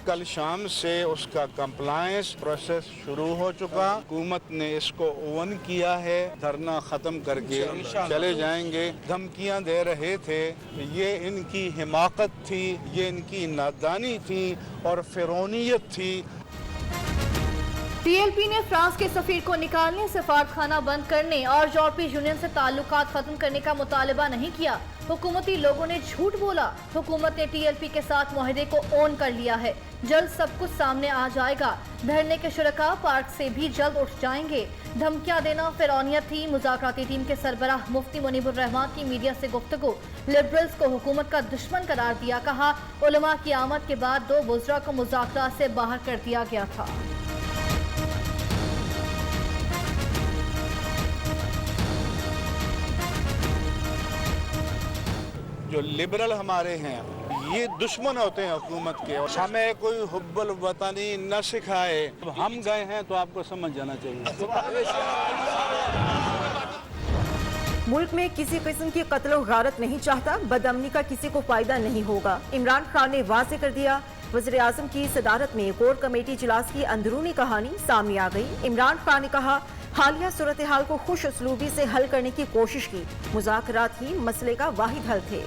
कल शाम से उसका कंप्लायंस प्रोसेस शुरू हो चुका। हुकूमत ने इसको ओवन किया है, धरना खत्म करके चले जाएंगे। धमकियां दे रहे थे, ये इनकी हिमाकत थी, ये इनकी नादानी थी और फिरौनियत थी। टीएलपी ने फ्रांस के सफीर को निकालने, सफारतखाना बंद करने और यूरोपीय यूनियन से ताल्लुकात खत्म करने का मुतालबा नहीं किया। हुकूमती लोगों ने झूठ बोला। हुकूमत ने टीएलपी के साथ मुआहदे को ओन कर लिया है। जल्द सब कुछ सामने आ जाएगा। धरने के शुरका पार्क से भी जल्द उठ जाएंगे। धमकियां देना फिरौनियत थी। मुज़ाकराती टीम के सरबराह मुफ्ती मुनीबुर रहमान की मीडिया से गुफ्तगू। लिबरल्स को हुकूमत का दुश्मन करार दिया। कहा, उलमा की आमद के बाद 2 बुज़रा को मुज़ाकरात से बाहर कर दिया गया था। जो लिबरल हमारे हैं ये दुश्मन होते हैं हुकूमत के, और हमें कोई हुब्बुल वतनी न सिखाए। हम गए हैं तो आपको समझ जाना चाहिए। मुल्क में किसी किस्म की कत्ल गारत नहीं चाहता, बदअमनी का किसी को फायदा नहीं होगा। इमरान खान ने वाज़े कर दिया। वज़ीर आज़म की सदारत में कोर कमेटी इजलास की अंदरूनी कहानी सामने आ गई। इमरान खान ने कहा, हालिया सूरत हाल को खुश उसलूबी से हल करने की कोशिश की। मुज़ाकरात ही मसले का वाहिद हल थे।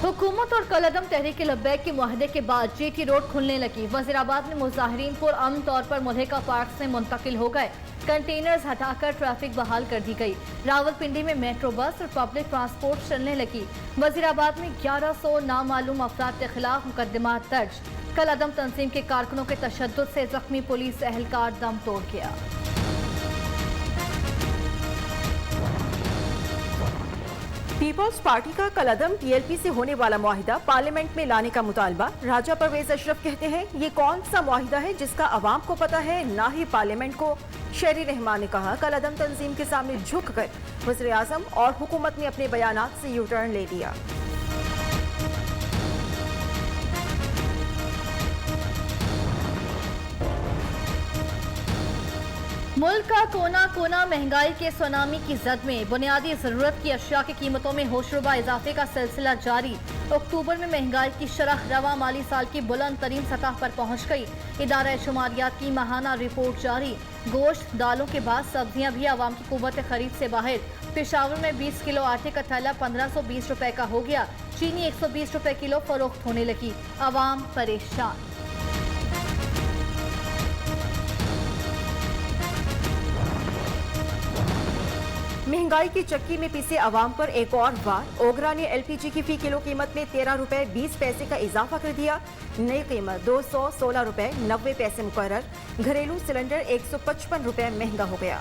हुकूमत और कलअदम तहरीक लब्बैक के मुआहदे के बाद जीटी रोड खुलने लगी। वजीराबाद में मुजाहिरीन पुरअमन तौर पर मुल्हिका पार्क से मुंतकिल हो गए। कंटेनर्स हटाकर ट्रैफिक बहाल कर दी गई। रावलपिंडी में मेट्रो बस और पब्लिक ट्रांसपोर्ट चलने लगी। वजीराबाद में 1100 नामालूम अफराद के खिलाफ मुकदमात दर्ज। कलअदम तंजीम के कारकुनों के तशद्दुद से जख्मी पुलिस एहलकार दम तोड़ गया। पीपल्स पार्टी का कलअदम टीएलपी से होने वाला मुआहिदा पार्लियामेंट में लाने का मुतालबा। राजा परवेज अशरफ कहते हैं, ये कौन सा मुआहिदा है जिसका अवाम को पता है, ना ही पार्लियामेंट को। शहरी रहमान ने कहा, कलअदम तंजीम के सामने झुक कर वज़ीर आज़म और हुकूमत ने अपने बयानात से यू टर्न ले लिया। मुल्क का कोना कोना महंगाई के सुनामी की जद में। बुनियादी जरूरत की अशिया की कीमतों में होशरुबा इजाफे का सिलसिला जारी। अक्टूबर में महंगाई की शरह रवा माली साल की बुलंद तरीन सतह पर पहुंच गई। इदारा शुमारियात की माहाना रिपोर्ट जारी। गोश्त दालों के बाद सब्जियां भी आवाम की कुव्वत खरीद से बाहर। पेशावर में 20 किलो आटे का थैला 1520 रुपए का हो गया। चीनी 120 रुपए किलो फरोख्त होने लगी। आवाम परेशान। महंगाई की चक्की में पिसे अवाम पर एक और वार। ओगरा ने एलपीजी की फी किलो कीमत में 13 रुपए 20 पैसे का इजाफा कर दिया। नई कीमत 216 रुपए 90 पैसे मुकर्रर। घरेलू सिलेंडर 155 रुपए महंगा हो गया।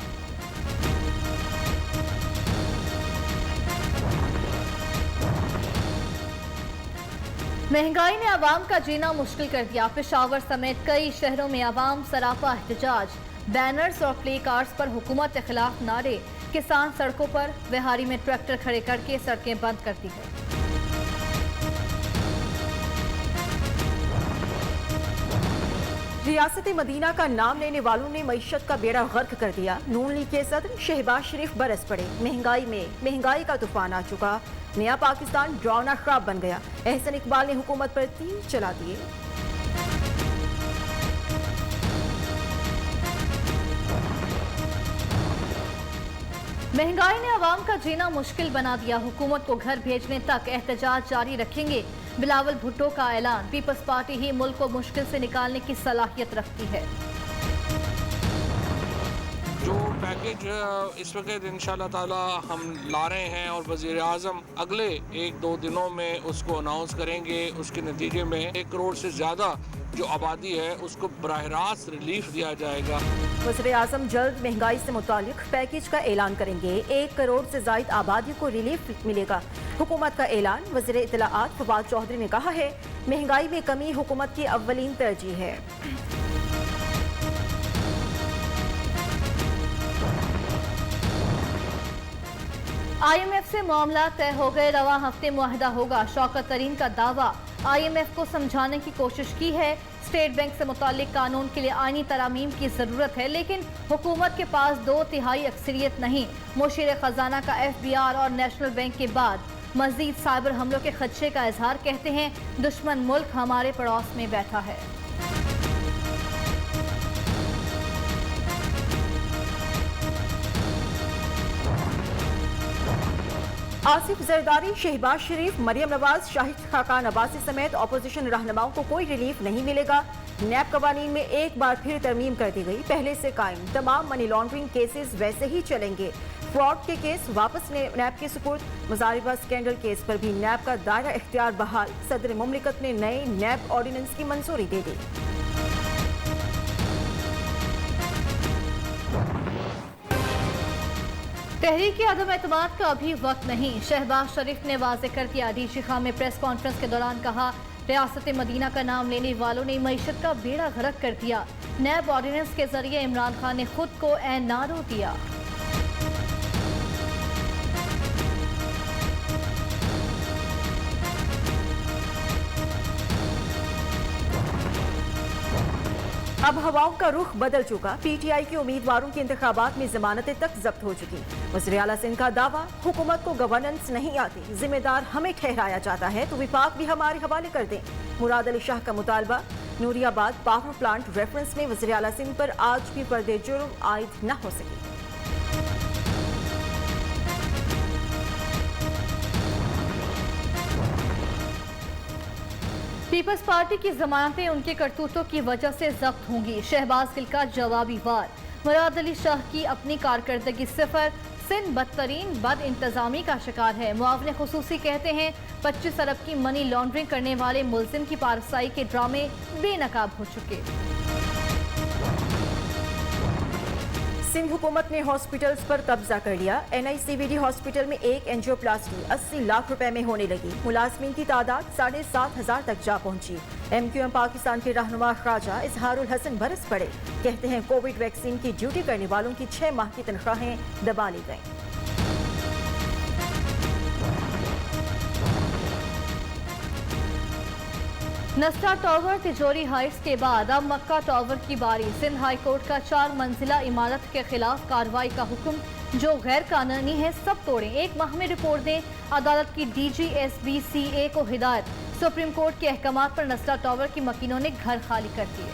महंगाई ने आवाम का जीना मुश्किल कर दिया। पेशावर समेत कई शहरों में आवाम सरापा एहतजाज। बैनर्स और प्ले कार्ड्स पर हुकूमत के खिलाफ नारे। किसान सड़कों पर। बिहारी में ट्रैक्टर खड़े करके सड़कें बंद कर दी गई। रियासत मदीना का नाम लेने वालों ने मईशत का बेड़ा गर्क कर दिया। नून लीग के सदर शहबाज शरीफ बरस पड़े। महंगाई का तूफान आ चुका। नया पाकिस्तान ड्रावना ख्वाब बन गया। एहसन इकबाल ने हुकूमत पर तीर चला दिए। महंगाई ने आवाम का जीना मुश्किल बना दिया। हुकूमत को घर भेजने तक एहतजाज जारी रखेंगे। बिलावल भुट्टो का ऐलान। पीपल्स पार्टी ही मुल्क को मुश्किल से निकालने की सलाहियत रखती है। जो पैकेज इस वक्त इंशाल्लाह ताला हम ला रहे हैं और वज़ीर आज़म अगले 1-2 दिनों में उसको अनाउंस करेंगे। उसके नतीजे में 1 करोड़ से ज़्यादा जो आबादी है उसको बराह रास्त रिलीफ दिया जाएगा। वज़ीर आज़म जल्द महंगाई से मुतालिक पैकेज का ऐलान करेंगे। 1 करोड़ से ज़ायद आबादी को रिलीफ मिलेगा। हुकूमत का ऐलान। वज़ीर इत्तलाआत फवाद चौधरी ने कहा है, महंगाई में कमी हुकूमत की अव्वलीन तरजीह है। IMF से मामला तय हो गए। रवा हफ्ते मुआहदा होगा। शौकत तरीन का दावा। IMF को समझाने की कोशिश की है। स्टेट बैंक से मुताल्लिक कानून के लिए आईनी तरामीम की जरूरत है, लेकिन हुकूमत के पास 2/3 अक्सरियत नहीं। मुशीर खजाना का FBR और नेशनल बैंक के बाद मजीद साइबर हमलों के खदशे का इजहार, कहते हैं दुश्मन मुल्क हमारे पड़ोस में बैठा है। आसिफ जरदारी, शहबाज शरीफ, मरियम नवाज, शाहिद खाकान अब्बासी समेत अपोजिशन रहनुमाओं को कोई रिलीफ नहीं मिलेगा। नैब कवानीन में एक बार फिर तरमीम कर दी गई, पहले से कायम तमाम मनी लॉन्ड्रिंग केसेस वैसे ही चलेंगे। फ्रॉड के केस वापस नैब के सुपुर्द। मुजारिबा स्कैंडल केस पर भी नैब का दायरा इख्तियार बहाल। सदर मुमलिकत ने नए नैब ऑर्डिनेंस की मंजूरी दे दी। तहरीक के अदम एतमाद का अभी वक्त नहीं, शहबाज शरीफ ने वाज़ेह कर दिया। डीजी खां में प्रेस कॉन्फ्रेंस के दौरान कहा, रियासत मदीना का नाम लेने वालों ने मईशत का बेड़ा गर्क कर दिया। नैब ऑर्डिनेंस के जरिए इमरान खान ने खुद को एनआरओ दिया। अब हवाओं का रुख बदल चुका। PTI के उम्मीदवारों की इंतखाबात में जमानतें तक जब्त हो चुकी। वज़ीर आला सिंध का दावा, हुकूमत को गवर्नेंस नहीं आती, जिम्मेदार हमें ठहराया जाता है तो विफाक भी हमारे हवाले कर दें। मुराद अली शाह का मुतालबा, नूरियाबाद पावर प्लांट रेफरेंस में वज़ीर आला सिंध पर आज भी पर्दे जुर्म आयद न हो सके। पीपल्स पार्टी की जमानतें उनके करतूतों की वजह से जब्त होंगी। शहबाज गिल का जवाबी वार, मुराद अली शाह की अपनी कारकर्दगी सिफर, सिंध बदतरीन बद इंतजामी का शिकार है। मुआवने खुसूसी कहते हैं 25 अरब की मनी लॉन्ड्रिंग करने वाले मुलजिम की पारसाई के ड्रामे बेनकाब हो चुके। सिंध हुकूमत ने हॉस्पिटल्स पर कब्जा कर लिया। NICVD हॉस्पिटल में एक एंजियोप्लास्टी 80 लाख रुपए में होने लगी। मुलाजमीन की तादाद 7,500 तक जा पहुंची। MQM पाकिस्तान के रहनुमा ख्वाजा इजहारुल हसन बरस पड़े, कहते हैं कोविड वैक्सीन की ड्यूटी करने वालों की 6 माह की तनख्वाहें दबा ली गईं। नस्टा टावर तिजोरी हाइट्स के बाद अब मक्का टावर की बारी। सिंध हाई कोर्ट का 4 मंजिला इमारत के खिलाफ कार्रवाई का हुक्म, जो गैर कानूनी है सब तोड़ें, 1 माह में रिपोर्ट दें। अदालत की DGSBCA को हिदायत। सुप्रीम कोर्ट के अहकामात पर नस्टा टावर की मकीनों ने घर खाली कर दिए।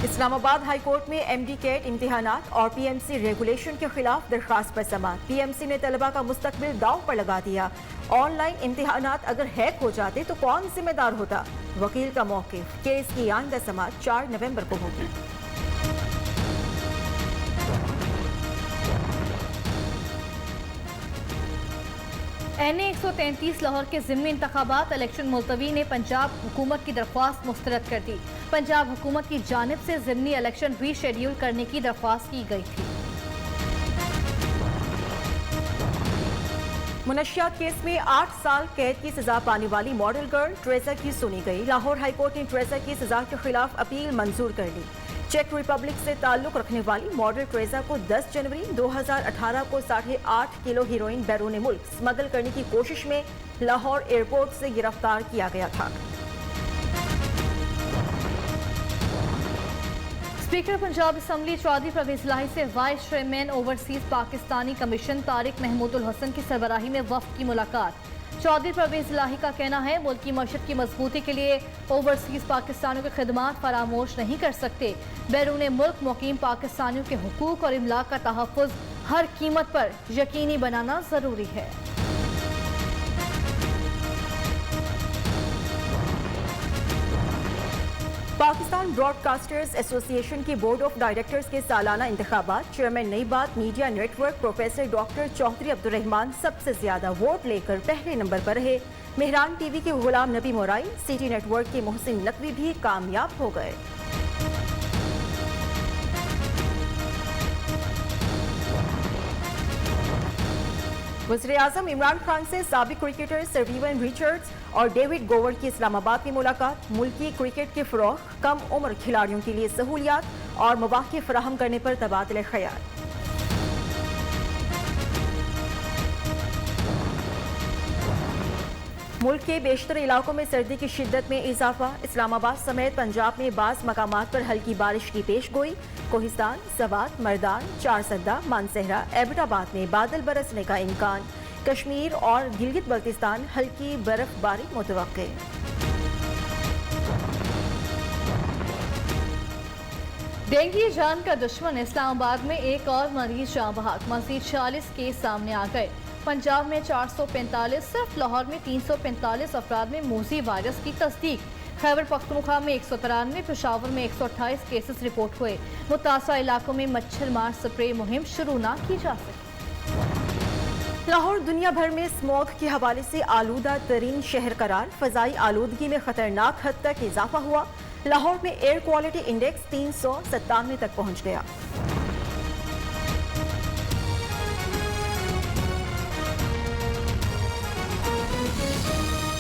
इस्लामाबाद हाई कोर्ट में MD कैट इम्तिहानात और PMC रेगुलेशन के खिलाफ दरखास्त पर समाअत। PMC ने तलबा का मुस्तकबिल दांव पर लगा दिया। ऑनलाइन इम्तिहानात अगर हैक हो जाते तो कौन जिम्मेदार होता? वकील का मौक़िफ़, केस की आइंदा समाअत 4 नवंबर को होगी। NA 133 लाहौर के ज़िमनी इंतखाबात इलेक्शन मुलतवी ने पंजाब हुकूमत की दरख्वास्त मुस्तरद कर दी। पंजाब हुकूमत की जानिब से ज़िमनी इलेक्शन रीशेड्यूल करने की दरख्वास्त की गई थी। मुनशियात केस में 8 साल कैद की सजा पाने वाली मॉडल गर्ल ट्रेजा की सुनी गई। लाहौर हाई कोर्ट ने ट्रेजा की सजा के खिलाफ अपील मंजूर कर ली। चेक रिपब्लिक से ताल्लुक रखने वाली मॉडल ट्रेजा को 10 जनवरी 2018 को 8.5 किलो हीरोइन बैरून मुल्क स्मगल करने की कोशिश में लाहौर एयरपोर्ट से गिरफ्तार किया गया था। स्पीकर पंजाब असम्बली चौधरी परवेज इलाही से vice chairman overseas Pakistani commission Tariq Mahmoodul Hassan की सरबराही में वफ्द की मुलाकात। चौधरी परवेज इलाही का कहना है, मुल्क की मईशत की मजबूती के लिए ओवरसीज पाकिस्तानियों की खिदमात फरामोश नहीं कर सकते। बैरून मुल्क मुकीम पाकिस्तानियों के हुकूक और इमलाक का तहफ़्फ़ुज़ हर कीमत पर यकीनी बनाना ज़रूरी है। पाकिस्तान ब्रॉडकास्टर्स एसोसिएशन की बोर्ड ऑफ डायरेक्टर्स के सालाना इंतखाबात। चेयरमैन नई बात media network professor doctor Chaudhry Abdurrahman सबसे ज्यादा वोट लेकर पहले नंबर पर रहे। मेहरान टीवी के Ghulam Nabi mori, city network के मोहसिन नकवी भी कामयाब हो गए। वज़ीर-ए-आज़म इमरान खान से साबिक क्रिकेटर सर्वीवन रिचर्ड्स और डेविड गोवर की इस्लामाबाद में मुलाकात। मुल्की क्रिकेट के फ़रोग़, कम उम्र खिलाड़ियों के लिए सहूलियात और मौक़े फराहम करने पर तबादले ख़याल। मुल्क के बेशतर इलाकों में सर्दी की शिद्दत में इजाफा। इस्लामाबाद समेत पंजाब में बाज़ मकामात पर हल्की बारिश की पेशगोई। कोहिस्तान, सवात, मर्दान, चारसद्दा, मानसहरा, एबटाबाद में बादल बरसने का इम्कान। कश्मीर और गिलगित बल्तिस्तान हल्की बर्फबारी मुतवक्के। डेंगू जान का दुश्मन। इस्लामाबाद में एक और मरीज जाँ बहक। मजीद 40 केस सामने आ गए। पंजाब में 445, सिर्फ लाहौर में 345 अफराद में मूजी वायरस की तस्दीक। खैबर पख्तूनख्वा में 193, पेशावर में 128 केसेस रिपोर्ट हुए। मुतासरा इलाकों में मच्छर मार स्प्रे मुहिम शुरू न की जा सकी। लाहौर दुनिया भर में स्मॉग के हवाले से आलूदा तरीन शहर करार। फजाई आलूदगी में खतरनाक हद तक इजाफा हुआ। लाहौर में एयर क्वालिटी इंडेक्स 397 तक पहुंच गया।